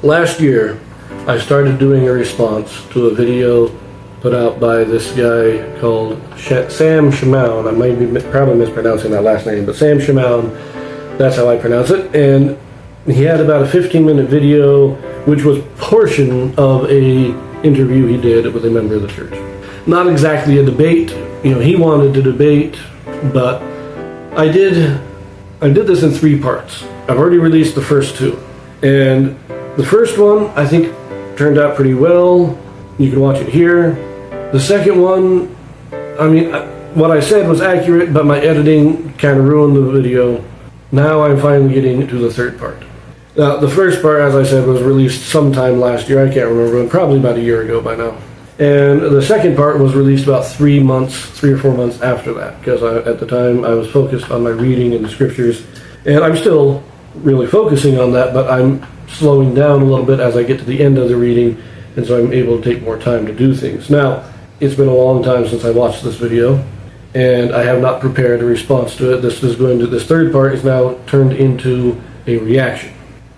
Last year, I started doing a response to a video put out by this guy called Sam Shamoun. I might be probably mispronouncing that last name, but Sam Shamoun, that's how I pronounce it. And he had about a 15-minute video, which was portion of a interview he did with a member of the church. Not exactly a debate. He wanted to debate, but I did this in 3 parts. I've already released the first 2. And the first one, I think, turned out pretty well. You can watch it here. The second one, what I said was accurate, but my editing kind of ruined the video. Now I'm finally getting to the third part. Now, the first part, as I said, was released sometime last year. I can't remember, probably about a year ago by now. And the second part was released about 3 or 4 months after that, because at the time I was focused on my reading in the scriptures. And I'm still really focusing on that, but I'm slowing down a little bit as I get to the end of the reading, and so I'm able to take more time to do things. Now, it's been a long time since I watched this video, and I have not prepared a response to it. This third part is now turned into a reaction.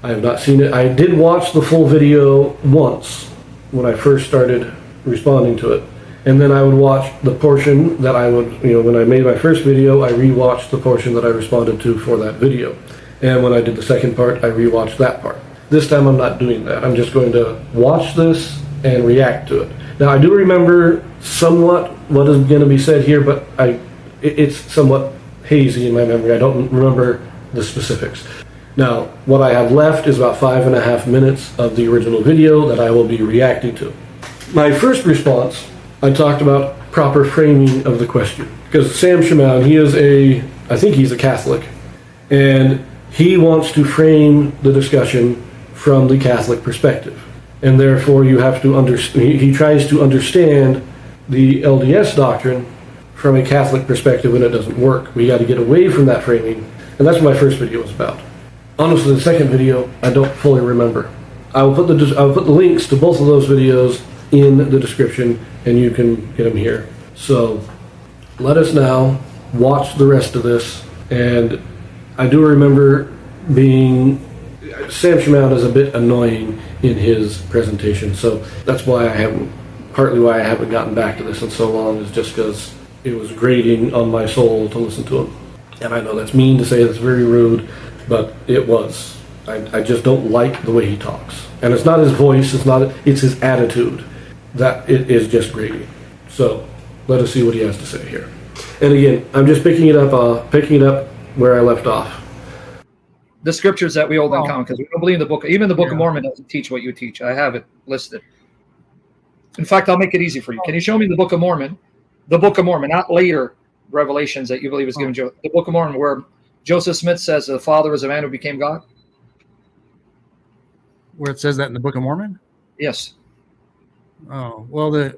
I have not seen it. I did watch the full video once when I first started responding to it, and then I would watch the portion that I would, when I made my first video, I rewatched the portion that I responded to for that video. And when I did the second part, I rewatched that part. This time I'm not doing that. I'm just going to watch this and react to it. Now, I do remember somewhat what is going to be said here, but it's somewhat hazy in my memory. I don't remember the specifics. Now, what I have left is about 5.5 minutes of the original video that I will be reacting to. My first response, I talked about proper framing of the question. Because Sam Shamoun, I think he's a Catholic, and he wants to frame the discussion from the Catholic perspective. And therefore you have to understand, he tries to understand the LDS doctrine from a Catholic perspective, and it doesn't work. We got to get away from that framing, and that's what my first video was about. Honestly, the second video, I don't fully remember. I'll put the links to both of those videos in the description, and you can get them here. So let us now watch the rest of this. And I do remember Sam Shamoun is a bit annoying in his presentation, so that's why partly why I haven't gotten back to this in so long, is just because it was grating on my soul to listen to him. And I know that's mean to say, that's very rude, but it was. I just don't like the way he talks. And it's not his voice, it's his attitude that it is just grating. So let us see what he has to say here. And again, I'm just picking it up where I left off. The scriptures that we hold in common, because we don't believe in the book. Even the Book of Mormon doesn't teach what you teach. I have it listed. In fact, I'll make it easy for you. Can you show me the Book of Mormon? The Book of Mormon, not later revelations that you believe is given. The Book of Mormon, where Joseph Smith says the Father was a man who became God. Where it says that in the Book of Mormon? Yes. Oh, well, the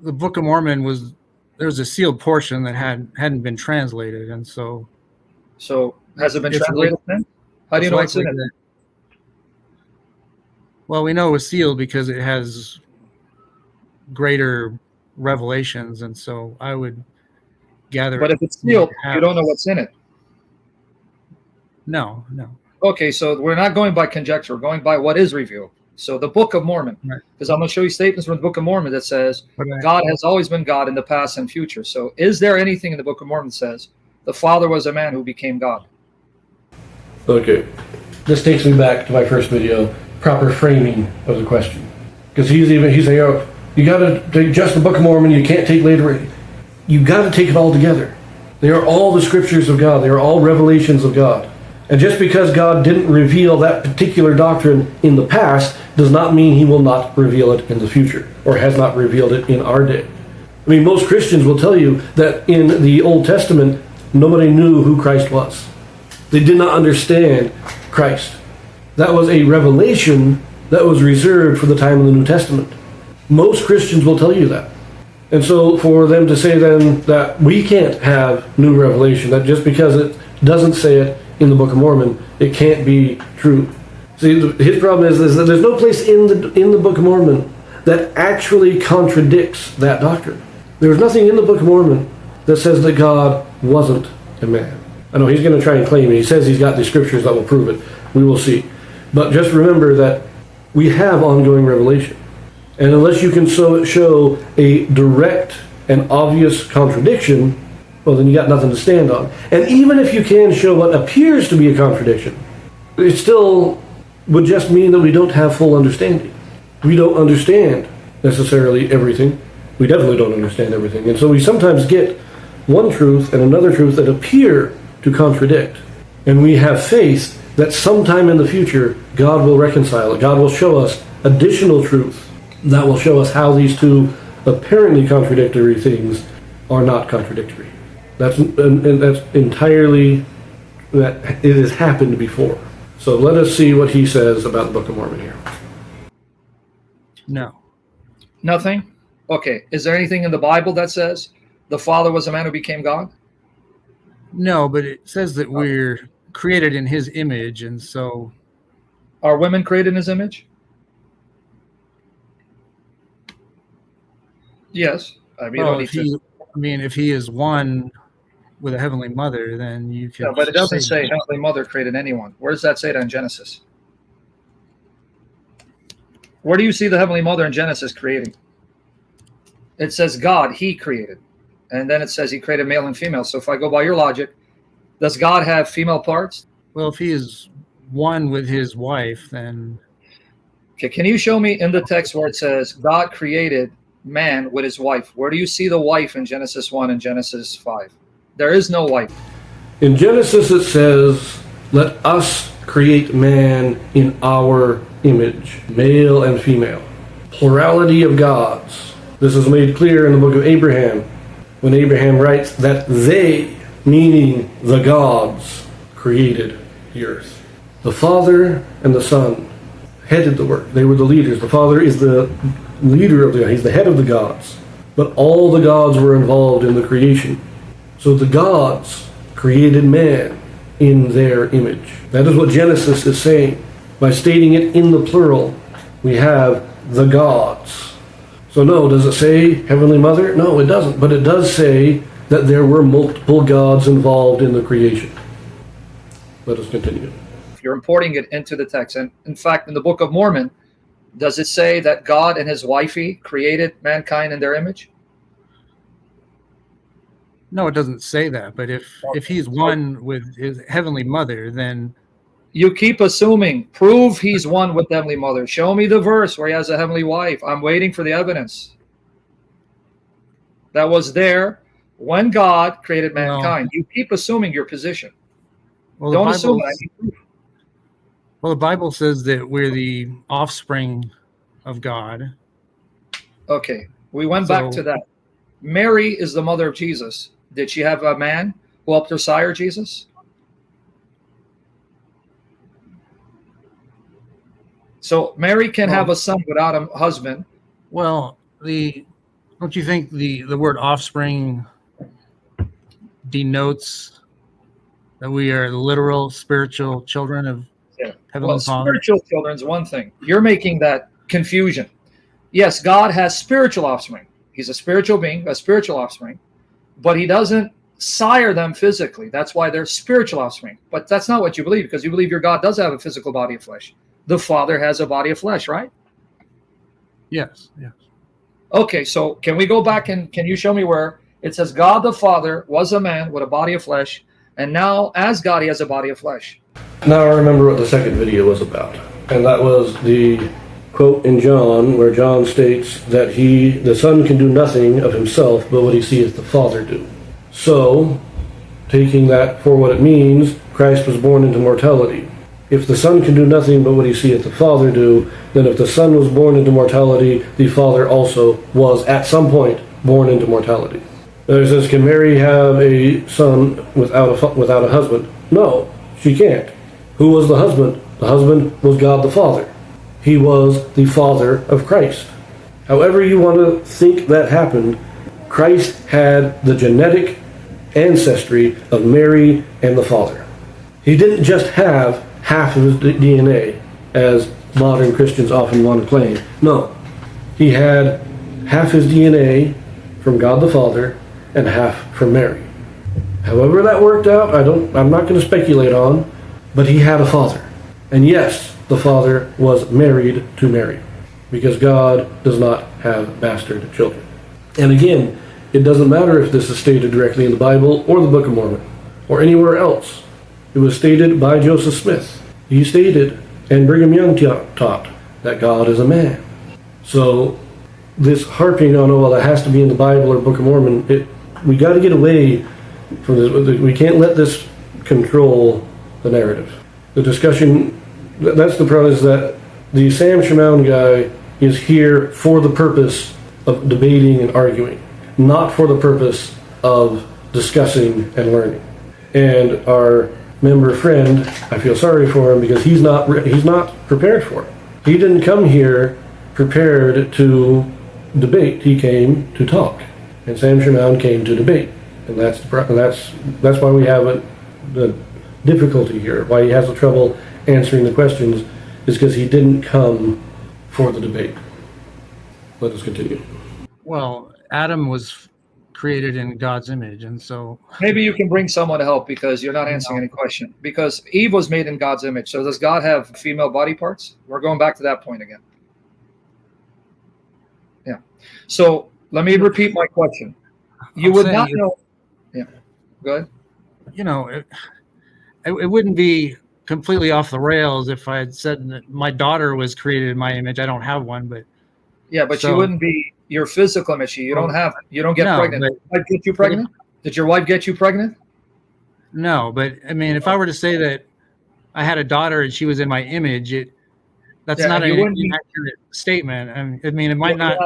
Book of Mormon there's a sealed portion that hadn't been translated, and so has it been translated then? How do you know it's in it? Well, we know it was sealed because it has greater revelations, and so I would gather. But if it's sealed, you don't know what's in it. No. Okay, so we're not going by conjecture. We're going by what is revealed. So the Book of Mormon, because I'm going to show you statements from the Book of Mormon that says God has always been God in the past and future. So is there anything in the Book of Mormon that says the Father was a man who became God? Okay, this takes me back to my first video, proper framing of the question. Because he's saying, oh, you got to take just the Book of Mormon, you can't take later. You got to take it all together. They are all the scriptures of God. They are all revelations of God. And just because God didn't reveal that particular doctrine in the past does not mean he will not reveal it in the future, or has not revealed it in our day. I mean, most Christians will tell you that in the Old Testament, nobody knew who Christ was. They did not understand Christ. That was a revelation that was reserved for the time of the New Testament. Most Christians will tell you that. And so for them to say then that we can't have new revelation, that just because it doesn't say it in the Book of Mormon, it can't be true. See, his problem is that there's no place in the Book of Mormon that actually contradicts that doctrine. There's nothing in the Book of Mormon that says that God wasn't a man. I know he's going to try and claim it. He says he's got the scriptures that will prove it. We will see. But just remember that we have ongoing revelation. And unless you can show a direct and obvious contradiction, well, then you got nothing to stand on. And even if you can show what appears to be a contradiction, it still would just mean that we don't have full understanding. We don't understand necessarily everything. We definitely don't understand everything. And so we sometimes get one truth and another truth that appear to contradict. And we have faith that sometime in the future, God will reconcile it. God will show us additional truth that will show us how these two apparently contradictory things are not contradictory. That's entirely, that it has happened before. So let us see what he says about the Book of Mormon here. No. Nothing? Okay. Is there anything in the Bible that says the Father was a man who became God? No, but it says that we're created in his image, and so... Are women created in his image? Yes. I mean, well, if he is one with a heavenly mother, then you can... Yeah, but it doesn't say heavenly mother created anyone. Where does that say that in Genesis? Where do you see the heavenly mother in Genesis creating? It says God, he created. And then it says he created male and female. So if I go by your logic, does God have female parts? Well, if he is one with his wife, then... Okay, can you show me in the text where it says God created man with his wife? Where do you see the wife in Genesis 1 and Genesis 5? There is no wife. In Genesis it says, let us create man in our image, male and female. Plurality of gods. This is made clear in the book of Abraham, when Abraham writes that they, meaning the gods, created the earth. The Father and the Son headed the work. They were the leaders. The Father is the leader of he's the head of the gods. But all the gods were involved in the creation. So the gods created man in their image. That is what Genesis is saying. By stating it in the plural, we have the gods. So no, does it say Heavenly Mother? No, it doesn't. But it does say that there were multiple gods involved in the creation. Let us continue. You're importing it into the text. And in fact, in the Book of Mormon, does it say that God and his wifey created mankind in their image? No, it doesn't say that. But if he's one with his heavenly mother, then... You keep assuming. Prove he's one with the heavenly mother. Show me the verse where he has a heavenly wife. I'm waiting for the evidence. That was there when God created mankind. You keep assuming your position. Well, Don't assume that. Well, the Bible says that we're the offspring of God. Okay, we went back to that. Mary is the mother of Jesus. Did she have a man who helped her sire Jesus? So Mary can have a son without a husband. Well, don't you think the word offspring denotes that we are literal spiritual children of Heavenly Father? Spiritual children is one thing. You're making that confusion. Yes, God has spiritual offspring. He's a spiritual being, a spiritual offspring, but he doesn't sire them physically. That's why they're spiritual offspring. But that's not what you believe, because you believe your God does have a physical body of flesh. The Father has a body of flesh, right? Yes. Okay, so can we go back and can you show me where it says God the Father was a man with a body of flesh, and now as God he has a body of flesh? Now I remember what the second video was about, and that was the quote in John where John states that the Son can do nothing of himself but what he seeth the Father do. So, taking that for what it means, Christ was born into mortality. If the Son can do nothing but what he seeth the Father do, then if the Son was born into mortality, the Father also was at some point born into mortality. Now it says, can Mary have a son without a husband? No, she can't. Who was the husband? The husband was God the Father. He was the Father of Christ. However you want to think that happened, Christ had the genetic ancestry of Mary and the Father. He didn't just have half of his DNA, as modern Christians often want to claim. No, he had half his DNA from God the Father and half from Mary. However that worked out, I'm not going to speculate on, but he had a father. And yes, the Father was married to Mary, because God does not have bastard children. And again, it doesn't matter if this is stated directly in the Bible or the Book of Mormon or anywhere else. It was stated by Joseph Smith. He stated, and Brigham Young taught, that God is a man. So this harping on, oh, well, it has to be in the Bible or Book of Mormon, we got to get away from this. We can't let this control the narrative. The discussion, that's the problem, is that the Sam Shamoun guy is here for the purpose of debating and arguing, not for the purpose of discussing and learning. And our member friend, I feel sorry for him because he's not prepared for it. He didn't come here prepared to debate. He came to talk, and Sam Shamoun came to debate, and that's why we have the difficulty here. Why he has the trouble answering the questions is because he didn't come for the debate. Let us continue. Well, Adam was created in God's image, and so maybe you can bring someone to help because you're not answering any question. Because Eve was made in God's image. So does God have female body parts? We're going back to that point again. Yeah. So let me repeat my question. You would not know. Yeah. Go ahead. You know, it wouldn't be completely off the rails if I had said that my daughter was created in my image. I don't have one, but yeah, but you wouldn't be your physical image. You don't have it. You don't get pregnant. Did your wife get you pregnant? Did your wife get you pregnant? No, but I mean, if I were to say that I had a daughter and she was in my image, that's not an accurate statement. I mean, it might not.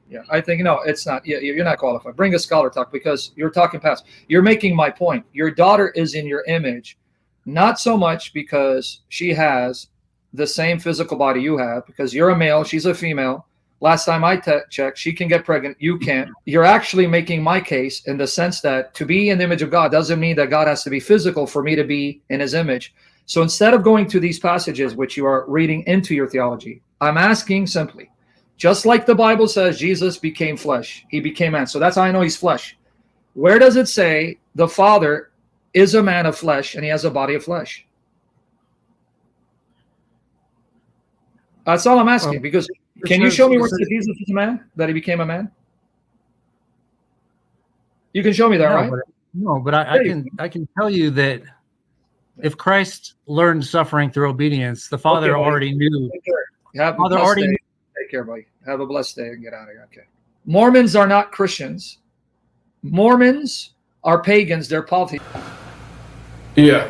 Yeah, I think no, it's not. Yeah, you're not qualified. Bring a scholar talk because you're talking past. You're making my point. Your daughter is in your image, not so much because she has the same physical body you have, because you're a male, she's a female. Last time I checked, she can get pregnant. You can't. You're actually making my case in the sense that to be in the image of God doesn't mean that God has to be physical for me to be in his image. So instead of going to these passages, which you are reading into your theology, I'm asking simply, just like the Bible says, Jesus became flesh. He became man. So that's how I know he's flesh. Where does it say the Father is a man of flesh and he has a body of flesh? That's all I'm asking, because can you show me where it says Jesus is a man, that he became a man? You can show me that, right? But I can tell you that if Christ learned suffering through obedience, the Father already knew. Take care, buddy. Have a blessed day and get out of here. Okay. Mormons are not Christians. Mormons are pagans. They're polytheists. Yeah,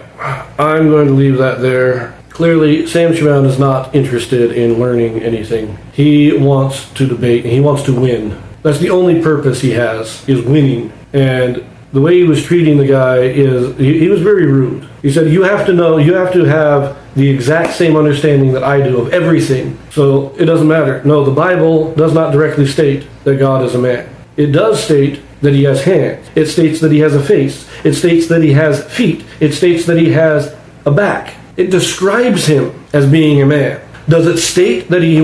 I'm going to leave that there. Clearly, Sam Shamoun is not interested in learning anything. He wants to debate, and he wants to win. That's the only purpose he has, is winning. And the way he was treating the guy is, he was very rude. He said, you have to have the exact same understanding that I do of everything. So it doesn't matter. No, the Bible does not directly state that God is a man. It does state that he has hands. It states that he has a face. It states that he has feet. It states that he has a back. It describes him as being a man. Does it state that he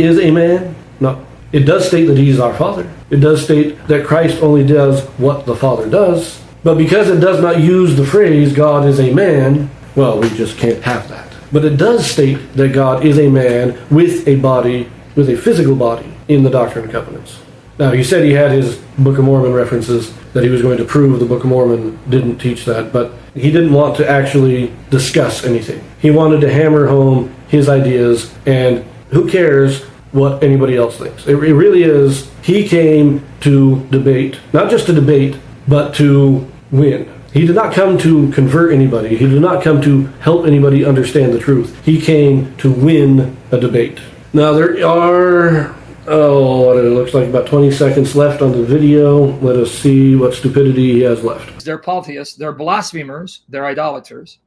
is a man? No. It does state that he's our Father. It does state that Christ only does what the Father does. But because it does not use the phrase God is a man, well, we just can't have that. But it does state that God is a man with a body, with a physical body in the Doctrine and Covenants. Now, he said he had his Book of Mormon references, that he was going to prove the Book of Mormon didn't teach that, but he didn't want to actually discuss anything. He wanted to hammer home his ideas, and who cares what anybody else thinks. It really is, he came to debate, not just to debate, but to win. He did not come to convert anybody. He did not come to help anybody understand the truth. He came to win a debate. Now, there are, it looks like about 20 seconds left on the video. Let us see what stupidity he has left. They're polytheists. They're blasphemers. They're idolaters.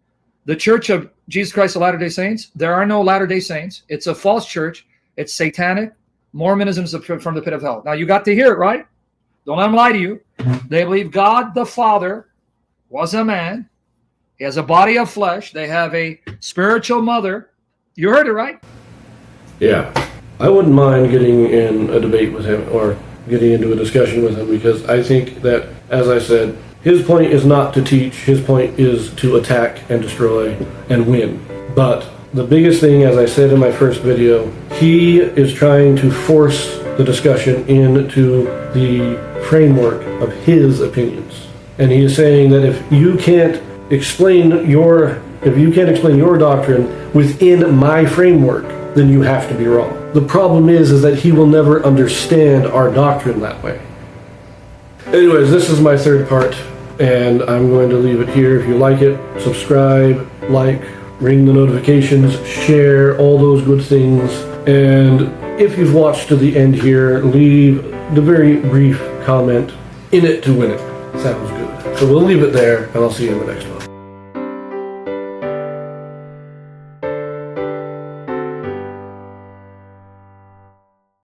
The Church of Jesus Christ of Latter-day Saints, there are no Latter-day Saints. It's a false church. It's satanic. Mormonism is from the pit of hell. Now, you got to hear it, right? Don't let them lie to you. They believe God the Father was a man. He has a body of flesh. They have a spiritual mother. You heard it, right? Yeah. I wouldn't mind getting in a debate with him or getting into a discussion with him, because I think that, as I said, his point is not to teach. His point is to attack and destroy and win. But the biggest thing, as I said in my first video, he is trying to force the discussion into the framework of his opinions. And he is saying that if you can't explain your doctrine within my framework, then you have to be wrong. The problem is that he will never understand our doctrine that way. Anyways, this is my third part, and I'm going to leave it here. If you like it, subscribe, like, ring the notifications, share, all those good things. And if you've watched to the end here, leave the very brief comment, "In it to win it." Sounds good. So we'll leave it there, and I'll see you in the next one.